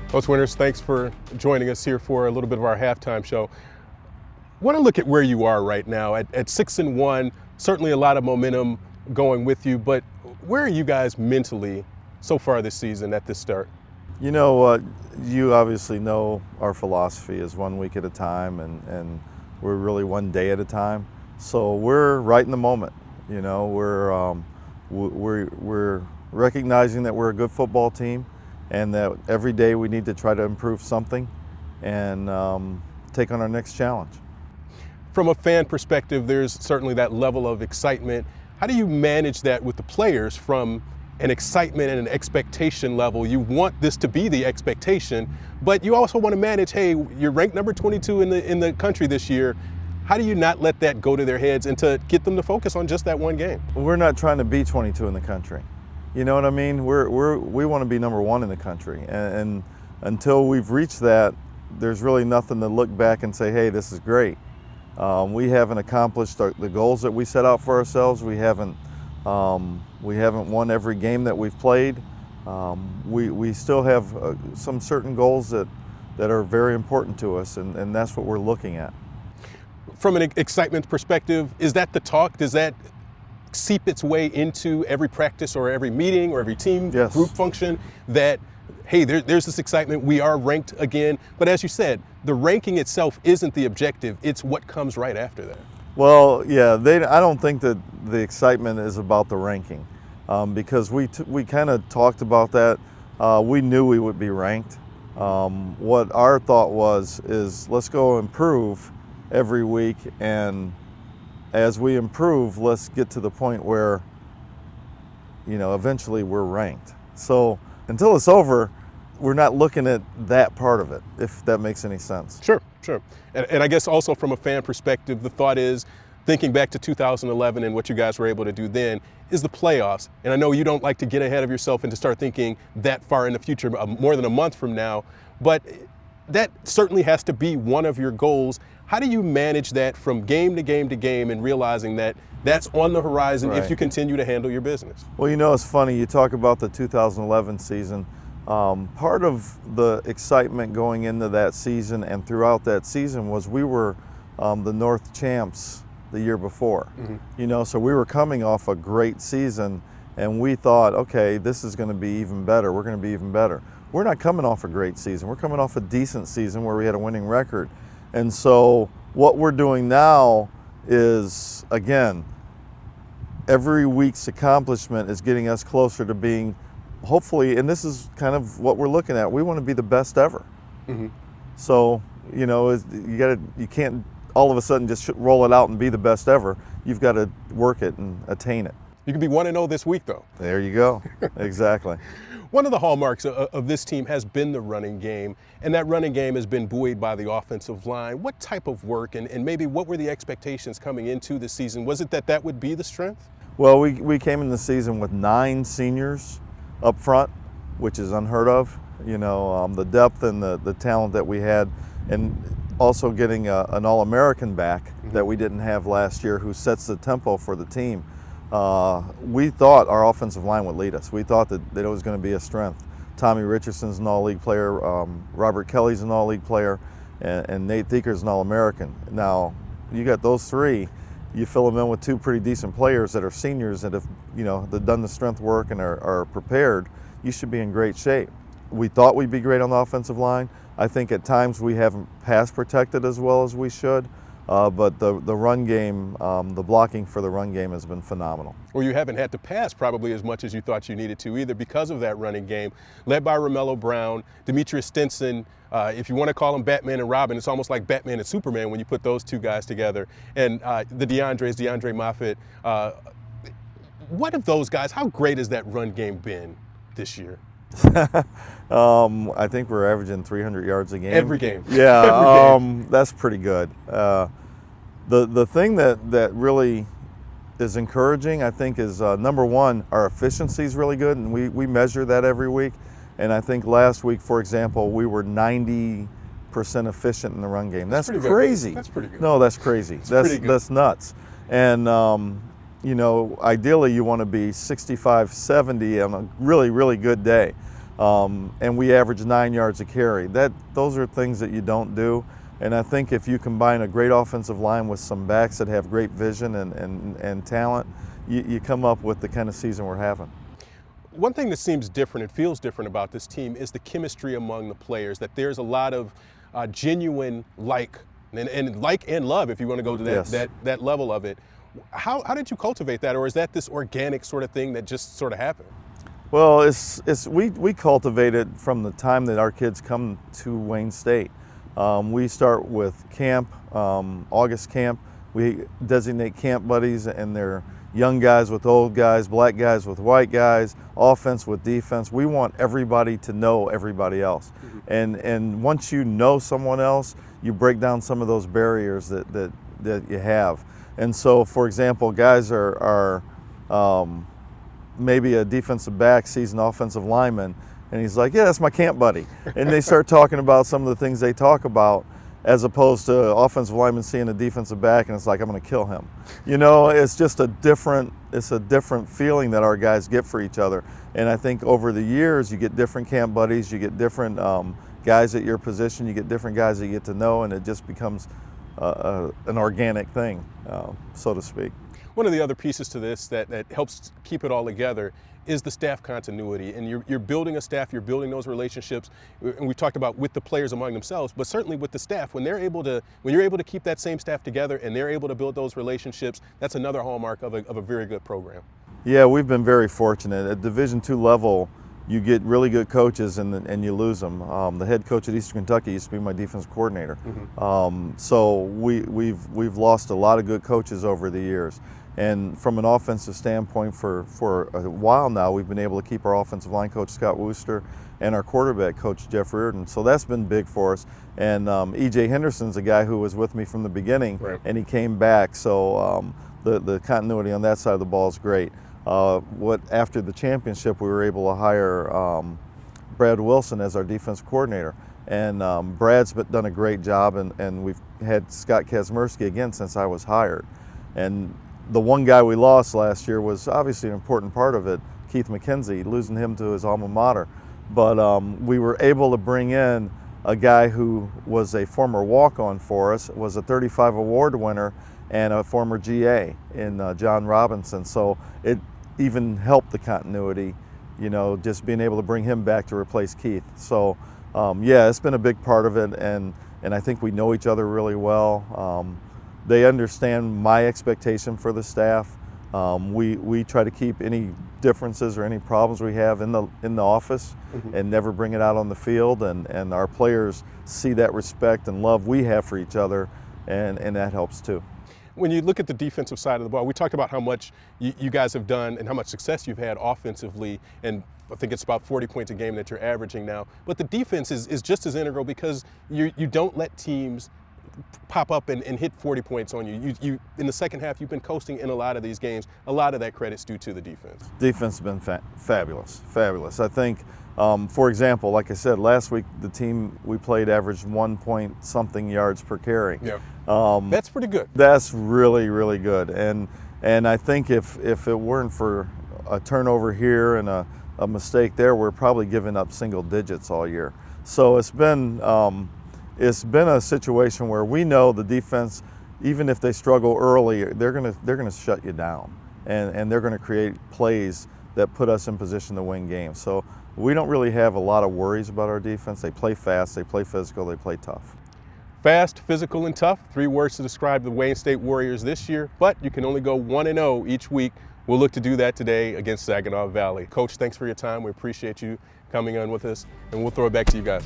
Coach Winters, thanks for joining us here for a little bit of our halftime show. Want to look at where you are right now at 6-1. Certainly a lot of momentum going with you, but where are you guys mentally so far this season at this start? You know, you obviously know our philosophy is 1 week at a time, and we're really 1 day at a time. So we're right in the moment. You know, we're recognizing that we're a good football team, and that every day we need to try to improve something and take on our next challenge. From a fan perspective, there's certainly that level of excitement. How do you manage that with the players from an excitement and an expectation level? You want this to be the expectation, but you also want to manage, hey, you're ranked number 22 in the country this year. How do you not let that go to their heads and to get them to focus on just that one game? We're not trying to be 22 in the country. You know what I mean? We want to be number 1 in the country, and until we've reached that, there's really nothing to look back and say, hey, this is great. We haven't accomplished the goals that we set out for ourselves. We haven't won every game that we've played. We still have some certain goals that are very important to us, and that's what we're looking at. From an excitement perspective, is that the talk? Does that seep its way into every practice or every meeting or every team Yes. group function that, hey, there's this excitement, we are ranked again? But as you said, the ranking itself isn't the objective, it's what comes right after that. Well, yeah, I don't think that the excitement is about the ranking, because we kind of talked about that. We knew we would be ranked. What our thought is let's go improve every week, and as we improve, let's get to the point where, you know, eventually we're ranked. So until it's over, we're not looking at that part of it, if that makes any sense. Sure. And I guess also from a fan perspective, the thought is, thinking back to 2011 and what you guys were able to do then, is the playoffs. And I know you don't like to get ahead of yourself and to start thinking that far in the future, more than a month from now, but that certainly has to be one of your goals. How do you manage that from game to game to game and realizing that that's on the horizon if you continue to handle your business? Well, you know, it's funny, you talk about the 2011 season. Part of the excitement going into that season and throughout that season was we were the North champs the year before. Mm-hmm. You know, so we were coming off a great season, and we thought, okay, this is going to be even better. We're going to be even better. We're not coming off a great season. We're coming off a decent season where we had a winning record. And so what we're doing now is, again, every week's accomplishment is getting us closer to being, hopefully, and this is kind of what we're looking at, we want to be the best ever. Mm-hmm. So, you know, you can't all of a sudden just roll it out and be the best ever. You've got to work it and attain it. You can be 1-0 this week, though. There you go. Exactly. One of the hallmarks of this team has been the running game, and that running game has been buoyed by the offensive line. What type of work and maybe what were the expectations coming into the season? Was it that would be the strength? Well, we came in the season with 9 seniors up front, which is unheard of. You know, the depth and the talent that we had, and also getting an All-American back that we didn't have last year, who sets the tempo for the team. We thought our offensive line would lead us. We thought that it was going to be a strength. Tommy Richardson's an all-league player, Robert Kelly's an all-league player, and Nate Thieker's an All-American. Now, you got those 3, you fill them in with 2 pretty decent players that are seniors that have, you know, they've done the strength work and are prepared, you should be in great shape. We thought we'd be great on the offensive line. I think at times we haven't pass protected as well as we should. But the run game, the blocking for the run game has been phenomenal. Well, you haven't had to pass probably as much as you thought you needed to either because of that running game, led by Romello Brown, Demetrius Stinson. If you want to call him Batman and Robin, it's almost like Batman and Superman when you put those 2 guys together. And the DeAndre Moffitt. What of those guys, how great has that run game been this year? I think we're averaging 300 yards a game. Every game. Yeah, Every game. That's pretty good. The thing that really is encouraging, I think, is number one, our efficiency is really good, and we measure that every week. And I think last week, for example, we were 90% efficient in the run game. That's crazy. That's pretty good. No, that's crazy. That's nuts. And you know, ideally you want to be 65, 70 on a really, really good day. and we average 9 yards a carry. Those are things that you don't do. And I think if you combine a great offensive line with some backs that have great vision and talent, you come up with the kind of season we're having. One thing that seems different and feels different about this team is the chemistry among the players, that there's a lot of genuine and love, if you want to go to that level of it. How did you cultivate that, or is that this organic sort of thing that just sort of happened? Well, we cultivate it from the time that our kids come to Wayne State. We start with camp, August camp. We designate camp buddies, and they're young guys with old guys, black guys with white guys, offense with defense. We want everybody to know everybody else. And once you know someone else, you break down some of those barriers that you have. And so, for example, guys are maybe a defensive back sees an offensive lineman, and he's like, yeah, that's my camp buddy. And they start talking about some of the things they talk about, as opposed to offensive lineman seeing a defensive back and it's like, I'm going to kill him. You know, it's just a different feeling that our guys get for each other. And I think over the years, you get different camp buddies, you get different guys at your position, you get different guys that you get to know, and it just becomes an organic thing, so to speak. One of the other pieces to this that helps keep it all together is the staff continuity, and you're building a staff, you're building those relationships, and we've talked about with the players among themselves, but certainly with the staff. When you're able to keep that same staff together and they're able to build those relationships, that's another hallmark of a very good program. Yeah, we've been very fortunate. At Division II level, you get really good coaches and you lose them. The head coach at Eastern Kentucky used to be my defensive coordinator. So we've lost a lot of good coaches over the years. And from an offensive standpoint, for a while now, we've been able to keep our offensive line coach, Scott Wooster, and our quarterback coach, Jeff Reardon. So that's been big for us. And E.J. Henderson's a guy who was with me from the beginning, right, and he came back. So the continuity on that side of the ball is great. After the championship, we were able to hire Brad Wilson as our defense coordinator. And Brad's done a great job, and we've had Scott Kazmersky again since I was hired. And the one guy we lost last year was obviously an important part of it, Keith McKenzie, losing him to his alma mater. But we were able to bring in a guy who was a former walk-on for us, was a 35 award winner, and a former GA in John Robinson. So it even helped the continuity, you know, just being able to bring him back to replace Keith. So yeah, it's been a big part of it, and I think we know each other really well. They understand my expectation for the staff. We try to keep any differences or any problems we have in the office and never bring it out on the field, and our players see that respect and love we have for each other, and that helps too. When you look at the defensive side of the ball, we talked about how much you guys have done and how much success you've had offensively, and I think it's about 40 points a game that you're averaging now. But the defense is just as integral, because you don't let teams pop up and hit 40 points on you. You in the second half, you've been coasting in a lot of these games. A lot of that credit's due to the defense. Defense has been fabulous. I think, for example, like I said, last week the team we played averaged 1 point something yards per carry. Yeah. That's pretty good. That's really, really good. And I think if it weren't for a turnover here and a mistake there, we're probably giving up single digits all year. So it's been a situation where we know the defense, even if they struggle early, they're gonna shut you down, and they're gonna create plays that put us in position to win games. So we don't really have a lot of worries about our defense. They play fast, they play physical, they play tough. Fast, physical, and tough, 3 words to describe the Wayne State Warriors this year, but you can only go 1-0 each week. We'll look to do that today against Saginaw Valley. Coach, thanks for your time. We appreciate you coming on with us, and we'll throw it back to you guys.